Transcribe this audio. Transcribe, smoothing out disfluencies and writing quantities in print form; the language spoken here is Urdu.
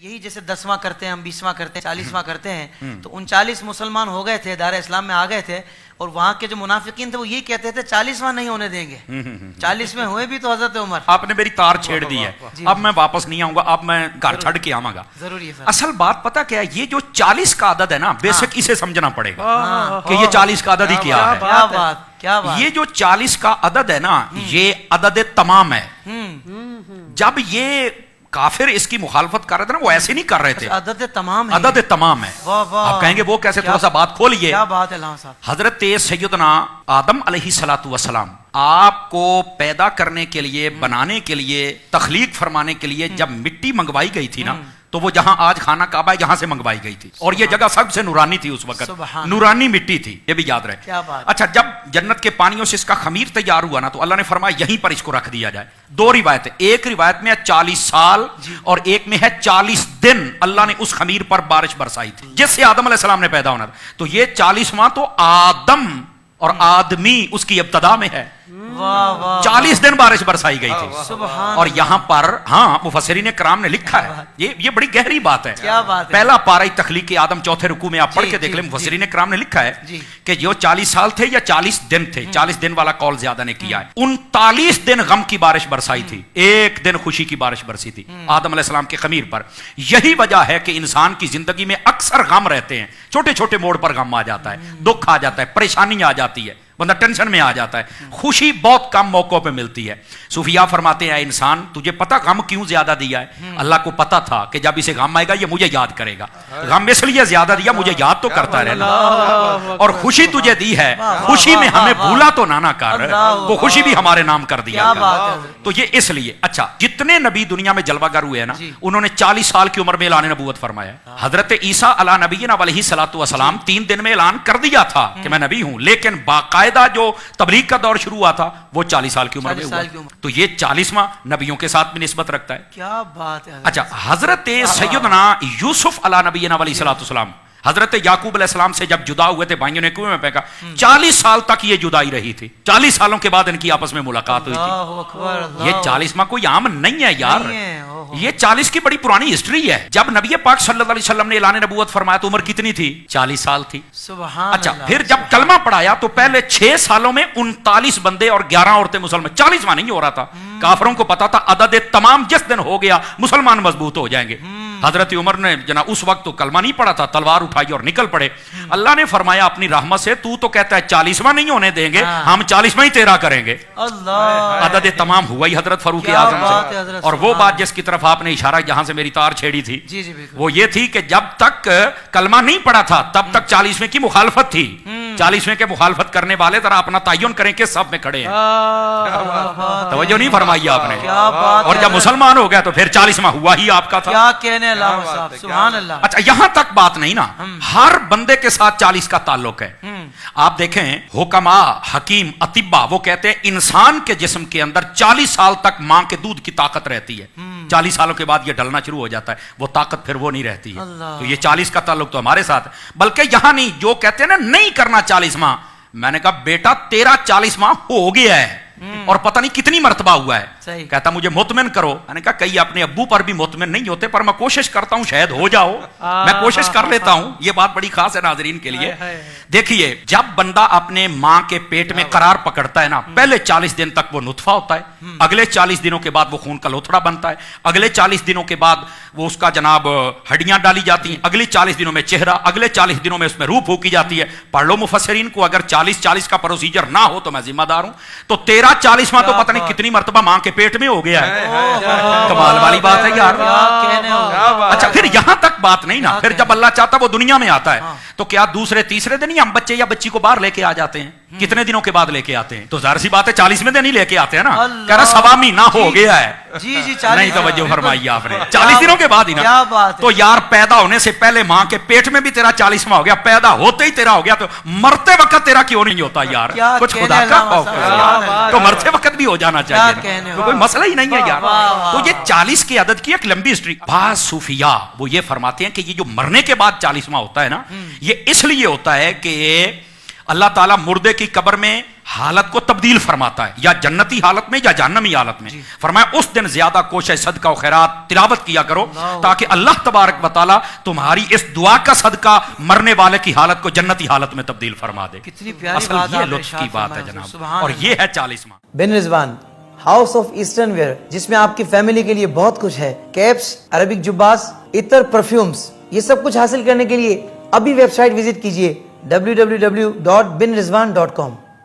یہی جیسے 10واں کرتے ہیں ہم 20واں کرتے ہیں 40واں کرتے ہیں تو 39 مسلمان ہو گئے تھے دار اسلام میں آ گئے تھے اور وہاں کے جو منافقین تھے وہ یہی کہتے تھے 40واں نہیں ہونے دیں گے 40 میں ہوئے بھی تو حضرت عمر آپ نے میری تار چھیڑ دی ہے اب میں واپس نہیں آؤں گا اب میں گھر چھڑ کے آؤں گا ضروری ہے اصل بات پتہ کیا ہے یہ جو 40 کا عدد ہے نا بیسک اسے سمجھنا پڑے گا کہ یہ 40 کا عدد ہی کیا ہے کیا بات کیا بات یہ جو 40 کا عدد ہے نا یہ عدد تمام ہے جب یہ کافر اس کی مخالفت کر رہے تھے نا وہ ایسے نہیں کر رہے تھے عدد تمام ہے عدد تمام ہے آپ کہیں گے وہ کیسے تھوڑا سا بات کھولیے کیا بات ہے علامہ صاحب حضرت سیدنا آدم علیہ الصلوۃ والسلام آپ کو پیدا کرنے کے لیے بنانے کے لیے تخلیق فرمانے کے لیے جب مٹی منگوائی گئی تھی نا تو وہ جہاں آج خانہ کعبہ ہے یہاں سے منگوائی گئی تھی اور یہ جگہ سب سے نورانی تھی اس وقت نورانی مٹی تھی یہ بھی یاد رہے اچھا جب جنت کے پانیوں سے اس کا خمیر تیار ہوا نا تو اللہ نے فرمایا یہیں پر اس کو رکھ دیا جائے دو روایتیں ایک روایت میں ہے 40 سال اور ایک میں ہے 40 دن اللہ نے اس خمیر پر بارش برسائی تھی جس سے آدم علیہ السلام نے پیدا ہونا تھا تو یہ 40واں تو آدم اور آدمی اس کی ابتدا میں ہے 40 دن بارش برسائی گئی تھی اور یہاں پر ہاں مفسرین کرام نے لکھا ہے یہ بڑی گہری بات ہے پہلا پارہ تخلیق آدم چوتھے رکوع میں آپ پڑھ کے دیکھ لیں مفسرین کرام نے لکھا ہے کہ جو 40 سال تھے یا 40 دن تھے 40 دن والا قول زیادہ نے کیا ہے 39 دن غم کی بارش برسائی تھی ایک دن خوشی کی بارش برسی تھی آدم علیہ السلام کے خمیر پر یہی وجہ ہے کہ انسان کی زندگی میں اکثر غم رہتے ہیں چھوٹے چھوٹے موڑ پر غم آ جاتا ہے دکھ آ جاتا ہے پریشانی آ جاتی ہے بندہ ٹینشن میں آ جاتا ہے خوشی بہت کم موقعوں پہ ملتی ہے صوفیاء فرماتے ہیں انسان تجھے پتا غم کیوں زیادہ دیا ہے اللہ کو پتا تھا کہ جب اسے غم آئے گا یہ مجھے یاد کرے گا غم اس لیے زیادہ دیا مجھے یاد تو کرتا رہنا اور خوشی تجھے دی ہے خوشی میں ہمیں بھولا تو نہ کر وہ خوشی بھی ہمارے نام کر دیا تو یہ اس لیے اچھا جتنے نبی دنیا میں جلوہ گر ہوئے ہیں نا انہوں نے 40 سال کی عمر میں اعلان نبوت فرمایا حضرت عیسیٰ علیہ نبینا علیہ الصلوۃ والسلام 3 دن میں اعلان کر دیا تھا کہ میں نبی ہوں لیکن باقاعدہ جو تبلیغ کا دور شروع ہوا تھا وہ 40 سال کی عمر میں ہوا تو یہ 40واں نبیوں کے ساتھ بھی نسبت رکھتا ہے کیا بات ہے اچھا حضرت سیدنا یوسف علیہ نبینا علیہ الصلوۃ والسلام حضرت یعقوب علیہ السلام سے جب جدا ہوئے تھے بھائیوں نے کنویں میں پھینکا 40 سال تک یہ جدائی رہی تھی 40 سالوں کے بعد ان کی آپس میں ملاقات ہوئی تھی یہ 40واں کوئی عام نہیں ہے یار یہ 40 کی بڑی پرانی ہسٹری ہے جب نبی پاک صلی اللہ علیہ وسلم نے اعلان نبوت فرمایا تو عمر کتنی تھی 40 سال تھی اچھا پھر جب کلمہ پڑھایا تو پہلے 6 سالوں میں 39 بندے اور 11 عورتیں مسلمان 40واں نہیں ہو رہا تھا کافروں کو پتا تھا عدد تمام جس دن ہو گیا مسلمان مضبوط ہو جائیں گے حضرت عمر نے جناب اس وقت تو کلمہ نہیں پڑھا تھا تلوار اٹھائی اور نکل پڑے اللہ نے فرمایا اپنی رحمت سے تو کہتا ہے 40واں نہیں ہونے دیں گے ہم 40واں ہی تیرا کریں گے عدد تمام ہوا ہی حضرت فاروق اعظم سے اور وہ بات جس کی طرف آپ نے اشارہ جہاں سے میری تار چھیڑی تھی وہ یہ تھی کہ جب تک کلمہ نہیں پڑھا تھا تب تک 40ویں کی مخالفت تھی 40ویں کے مخالفت کرنے والے ذرا اپنا تعین کریں کہ سب میں کھڑے ہیں توجہ نہیں فرمائی آپ نے اور جب مسلمان ہو گیا تو پھر 40واں ہوا ہی آپ کا تھا سبحان اللہ اچھا یہاں تک بات نہیں نا ہر بندے کے ساتھ 40 کا تعلق ہے آپ دیکھیں حکما حکیم اطباء وہ کہتے ہیں انسان کے جسم کے اندر 40 سال تک ماں کے دودھ کی طاقت رہتی ہے 40 سالوں کے بعد یہ ڈلنا شروع ہو جاتا ہے وہ طاقت پھر وہ نہیں رہتی ہے تو یہ 40 کا تعلق تو ہمارے ساتھ ہے بلکہ یہاں نہیں جو کہتے ہیں نا نہیں کرنا 40واں میں نے کہا بیٹا تیرا 40واں ہو گیا ہے اور پتہ نہیں کتنی مرتبہ ہوا ہے کہتا مجھے مطمئن کرو میں نے کہا کئی اپنے ابو پر بھی مطمئن نہیں ہوتے پر میں کوشش کرتا ہوں شاید ہو جاؤ میں کوشش کر لیتا ہوں یہ بات بڑی خاص ہے ناظرین کے لیے دیکھیے جب بندہ اپنے ماں کے پیٹ میں قرار پکڑتا ہے نا پہلے 40 دن تک وہ نطفہ ہوتا ہے اگلے 40 دنوں کے بعد وہ خون کا لوتھڑا بنتا ہے اگلے 40 دنوں کے بعد وہ اس کا جناب ہڈیاں ڈالی جاتی ہیں اگلے 40 دنوں میں چہرہ اگلے 40 دنوں میں اس میں روح پھونکی جاتی ہے پڑھ لو مفسرین کو اگر 40 کا پروسیجر نہ ہو تو میں ذمہ دار ہوں تو 40واں تو پتہ نہیں کتنی مرتبہ ماں کے پیٹ میں ہو گیا ہے کمال والی بات ہے یار اچھا پھر یہاں تک بات نہیں نا پھر جب اللہ چاہتا وہ دنیا میں آتا ہے تو کیا دوسرے تیسرے دن ہی ہم بچے یا بچی کو باہر لے کے آ جاتے ہیں کتنے دنوں کے بعد لے کے آتے ہیں تو ظاہر سی بات ہے 40ویں دن ہی لے کے آتے ہیں نا کہہ رہا سوا مہینہ ہو گیا ہے نہیں توجہ فرمائی آپ نے 40 دنوں کے بعد ہی نا تو یار پیدا ہونے سے پہلے ماں کے پیٹ میں بھی تیرا 40واں ہو گیا پیدا ہوتے ہی تیرا ہو گیا تو مرتے وقت تیرا کیوں نہیں ہوتا یار کچھ خدا کا خوف ہے تو مرتے وقت بھی ہو جانا چاہیے تو کوئی مسئلہ ہی نہیں ہے یار تو یہ 40 کی عدد کی ایک لمبی ہسٹری بعض صوفیاء وہ یہ فرماتے ہیں کہ یہ جو مرنے کے بعد 40واں ہوتا ہے نا یہ اس لیے ہوتا ہے کہ اللہ تعالیٰ مردے کی قبر میں حالت کو تبدیل فرماتا ہے, یا جنتی حالت میں یا جہنمی حالت میں. فرمایا اس دن زیادہ کوشش صدقہ و خیرات تلاوت کیا کرو تاکہ اللہ تبارک و تعالیٰ تمہاری اس دعا کا صدقہ مرنے والے کی حالت کو جنتی حالت میں تبدیل فرما دے. کتنی پیاری اصل بات یہ آپ لطف کی ارشاد بات ہے فرمایا. جناب, سبحان اور اللہ. یہ ہے 40واں. بن رضوان ہاؤس آف ایسٹرن ویئر, جس میں آپ کی فیملی کے لیے بہت کچھ ہے. کیپس, عربک جباس, عطر, پرفیومز, یہ سب کچھ حاصل کرنے کے لیے ابھی ویب سائٹ وزٹ کیجئے www.binrizwan.com.